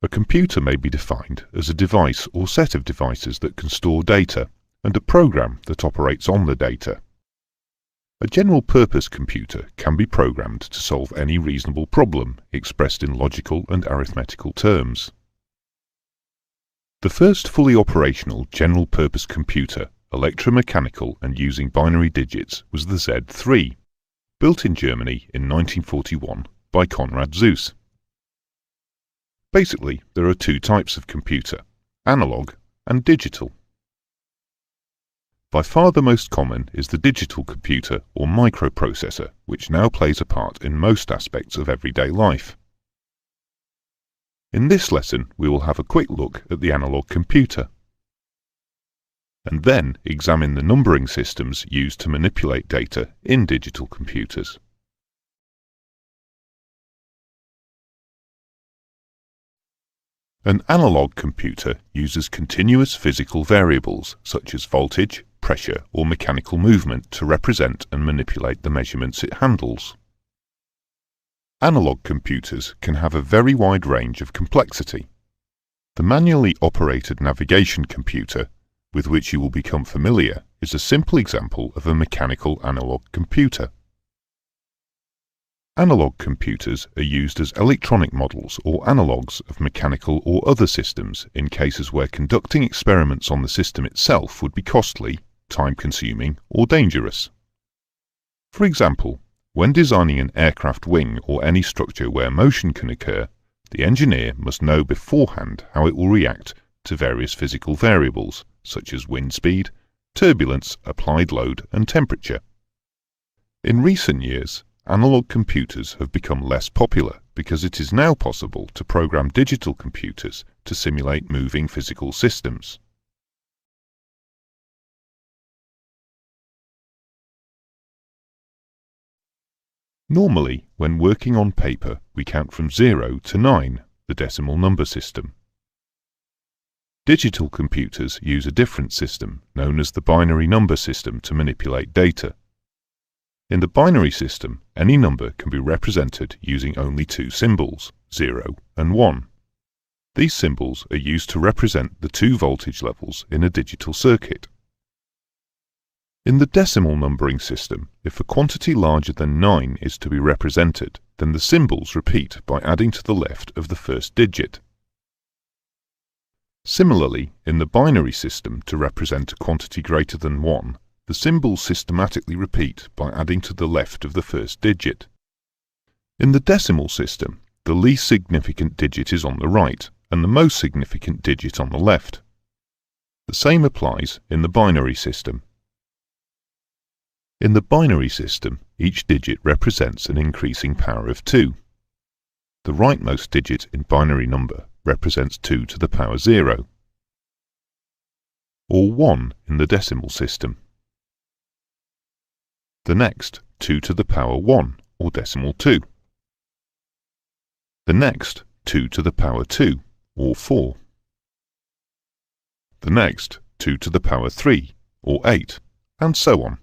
A computer may be defined as a device or set of devices that can store data, and a program that operates on the data. A general-purpose computer can be programmed to solve any reasonable problem expressed in logical and arithmetical terms. The first fully operational general-purpose computer, electromechanical and using binary digits, was the Z3, built in Germany in 1941 by Konrad Zuse. Basically, there are two types of computer, analog and digital. By far the most common is the digital computer or microprocessor, which now plays a part in most aspects of everyday life. In this lesson, we will have a quick look at the analog computer, and then examine the numbering systems used to manipulate data in digital computers. An analog computer uses continuous physical variables such as voltage, pressure or mechanical movement to represent and manipulate the measurements it handles. Analog computers can have a very wide range of complexity. The manually operated navigation computer, with which you will become familiar, is a simple example of a mechanical analog computer. Analog computers are used as electronic models or analogues of mechanical or other systems in cases where conducting experiments on the system itself would be costly, time-consuming, or dangerous. For example, when designing an aircraft wing or any structure where motion can occur, the engineer must know beforehand how it will react to various physical variables, such as wind speed, turbulence, applied load, and temperature. In recent years, analog computers have become less popular because it is now possible to program digital computers to simulate moving physical systems. Normally, when working on paper, we count from 0 to 9, the decimal number system. Digital computers use a different system, known as the binary number system, to manipulate data. In the binary system, any number can be represented using only two symbols, 0 and 1. These symbols are used to represent the two voltage levels in a digital circuit. In the decimal numbering system, if a quantity larger than 9 is to be represented, then the symbols repeat by adding to the left of the first digit. Similarly, in the binary system, to represent a quantity greater than 1, the symbols systematically repeat by adding to the left of the first digit. In the decimal system, the least significant digit is on the right, and the most significant digit on the left. The same applies in the binary system. In the binary system, each digit represents an increasing power of 2. The rightmost digit in binary number represents 2 to the power 0, or 1 in the decimal system. The next, 2 to the power 1, or decimal 2. The next, 2 to the power 2, or 4. The next, 2 to the power 3, or 8, and so on.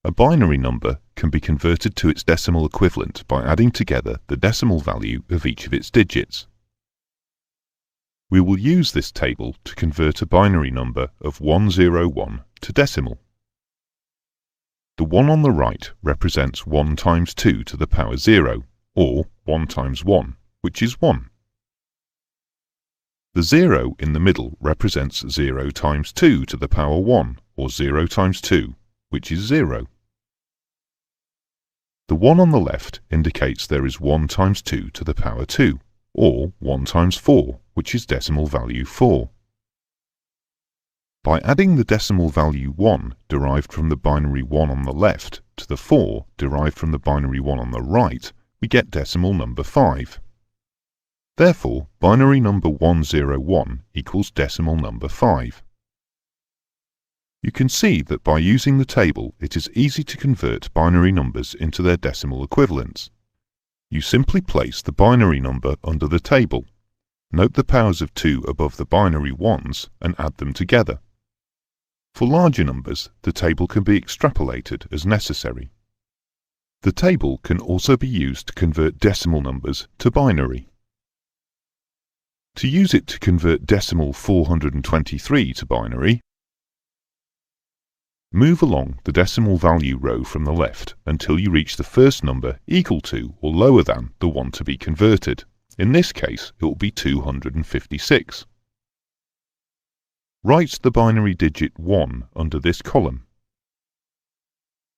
A binary number can be converted to its decimal equivalent by adding together the decimal value of each of its digits. We will use this table to convert a binary number of 101 to decimal. The 1 on the right represents 1 times 2 to the power 0, or 1 times 1, which is 1. The 0 in the middle represents 0 times 2 to the power 1, or 0 times 2, which is 0. The 1 on the left indicates there is 1 times 2 to the power 2, or 1 times 4, which is decimal value 4. By adding the decimal value 1 derived from the binary 1 on the left to the 4 derived from the binary 1 on the right, we get decimal number 5. Therefore, binary number 101 equals decimal number 5. You can see that by using the table, it is easy to convert binary numbers into their decimal equivalents. You simply place the binary number under the table. Note the powers of 2 above the binary 1s and add them together. For larger numbers, the table can be extrapolated as necessary. The table can also be used to convert decimal numbers to binary. To use it to convert decimal 423 to binary, move along the decimal value row from the left until you reach the first number equal to or lower than the one to be converted. In this case, it will be 256. Write the binary digit 1 under this column.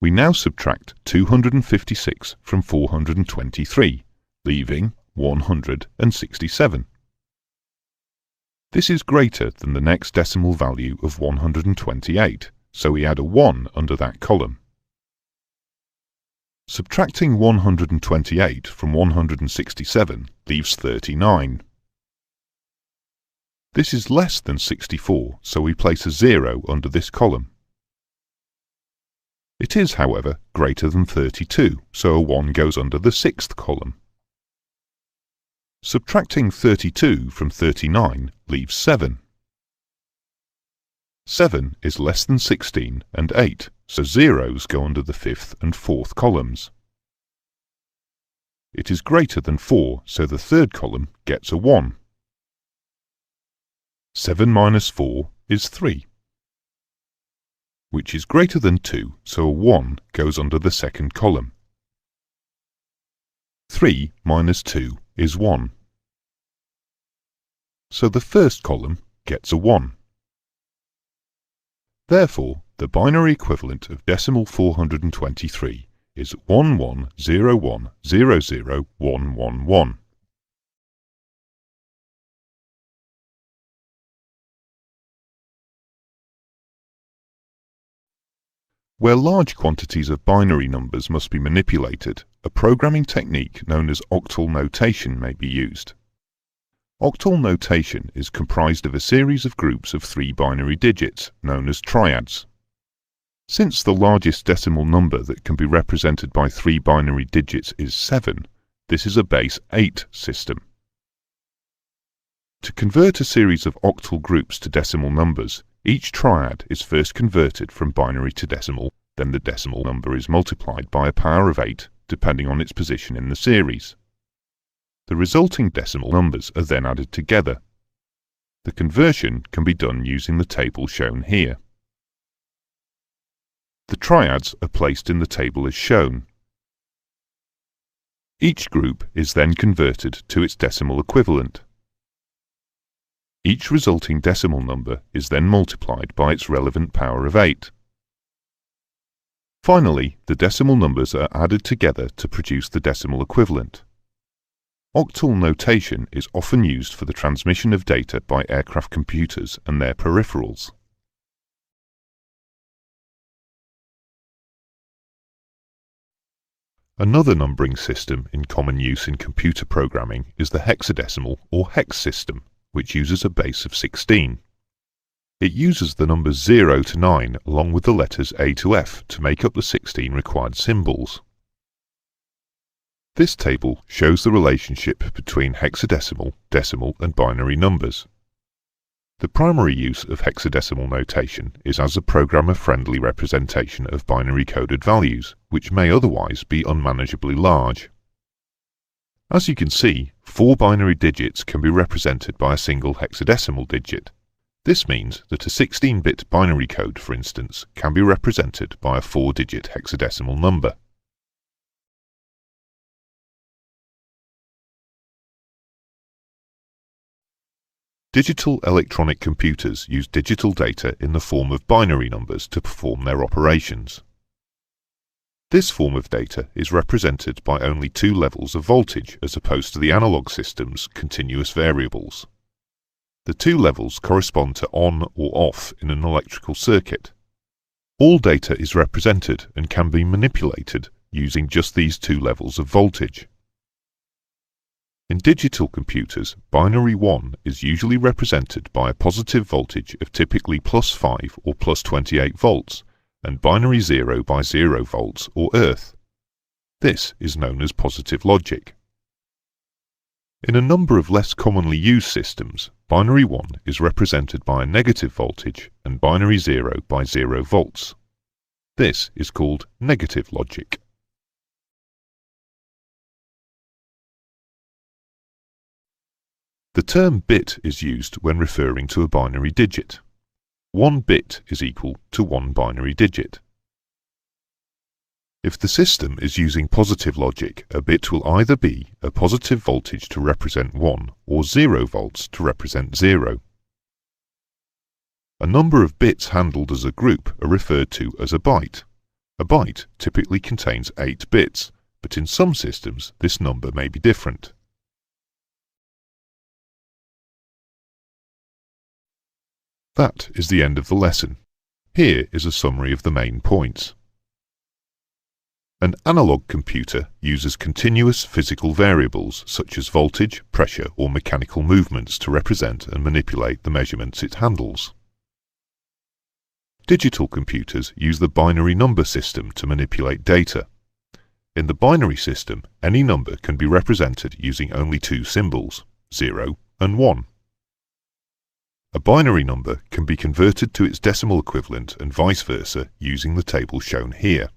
We now subtract 256 from 423, leaving 167. This is greater than the next decimal value of 128, so we add a 1 under that column. Subtracting 128 from 167 leaves 39. This is less than 64, so we place a 0 under this column. It is, however, greater than 32, so a 1 goes under the 6th column. Subtracting 32 from 39 leaves 7. 7 is less than 16 and 8, so zeros go under the 5th and 4th columns. It is greater than 4, so the 3rd column gets a 1. 7 minus 4 is 3, which is greater than 2, so a 1 goes under the 2nd column. 3 minus 2 is 1, so the 1st column gets a 1. Therefore, the binary equivalent of decimal 423 is 1101000111. Where large quantities of binary numbers must be manipulated, a programming technique known as octal notation may be used. Octal notation is comprised of a series of groups of 3 binary digits, known as triads. Since the largest decimal number that can be represented by 3 binary digits is 7, this is a base 8 system. To convert a series of octal groups to decimal numbers, each triad is first converted from binary to decimal, then the decimal number is multiplied by a power of 8, depending on its position in the series. The resulting decimal numbers are then added together. The conversion can be done using the table shown here. The triads are placed in the table as shown. Each group is then converted to its decimal equivalent. Each resulting decimal number is then multiplied by its relevant power of 8. Finally, the decimal numbers are added together to produce the decimal equivalent. Octal notation is often used for the transmission of data by aircraft computers and their peripherals. Another numbering system in common use in computer programming is the hexadecimal or hex system, which uses a base of 16. It uses the numbers 0 to 9 along with the letters A to F to make up the 16 required symbols. This table shows the relationship between hexadecimal, decimal and binary numbers. The primary use of hexadecimal notation is as a programmer-friendly representation of binary coded values, which may otherwise be unmanageably large. As you can see, 4 binary digits can be represented by a single hexadecimal digit. This means that a 16-bit binary code, for instance, can be represented by a 4-digit hexadecimal number. Digital electronic computers use digital data in the form of binary numbers to perform their operations. This form of data is represented by only 2 levels of voltage as opposed to the analog system's continuous variables. The 2 levels correspond to on or off in an electrical circuit. All data is represented and can be manipulated using just these 2 levels of voltage. In digital computers, binary 1 is usually represented by a positive voltage of typically +5 or +28 volts, and binary 0 by 0 volts or earth. This is known as positive logic. In a number of less commonly used systems, binary 1 is represented by a negative voltage and binary 0 by 0 volts. This is called negative logic. The term bit is used when referring to a binary digit. 1 bit is equal to 1 binary digit. If the system is using positive logic, a bit will either be a positive voltage to represent 1 or 0 volts to represent 0. A number of bits handled as a group are referred to as a byte. A byte typically contains 8 bits, but in some systems this number may be different. That is the end of the lesson. Here is a summary of the main points. An analog computer uses continuous physical variables such as voltage, pressure or mechanical movements to represent and manipulate the measurements it handles. Digital computers use the binary number system to manipulate data. In the binary system, any number can be represented using only 2 symbols, 0 and 1. A binary number can be converted to its decimal equivalent and vice versa using the table shown here.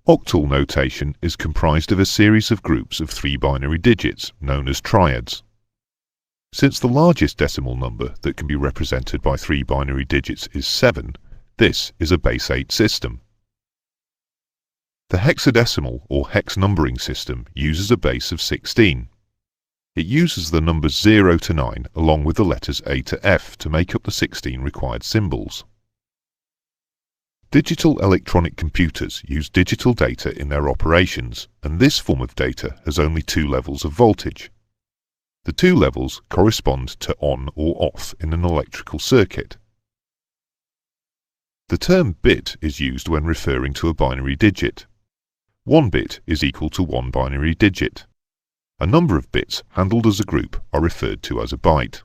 Octal notation is comprised of a series of groups of 3 binary digits known as triads. Since the largest decimal number that can be represented by 3 binary digits is 7, this is a base 8 system. The hexadecimal or hex numbering system uses a base of 16. It uses the numbers 0 to 9 along with the letters A to F to make up the 16 required symbols. Digital electronic computers use digital data in their operations, and this form of data has only 2 levels of voltage. The 2 levels correspond to on or off in an electrical circuit. The term bit is used when referring to a binary digit. 1 bit is equal to 1 binary digit. A number of bits handled as a group are referred to as a byte.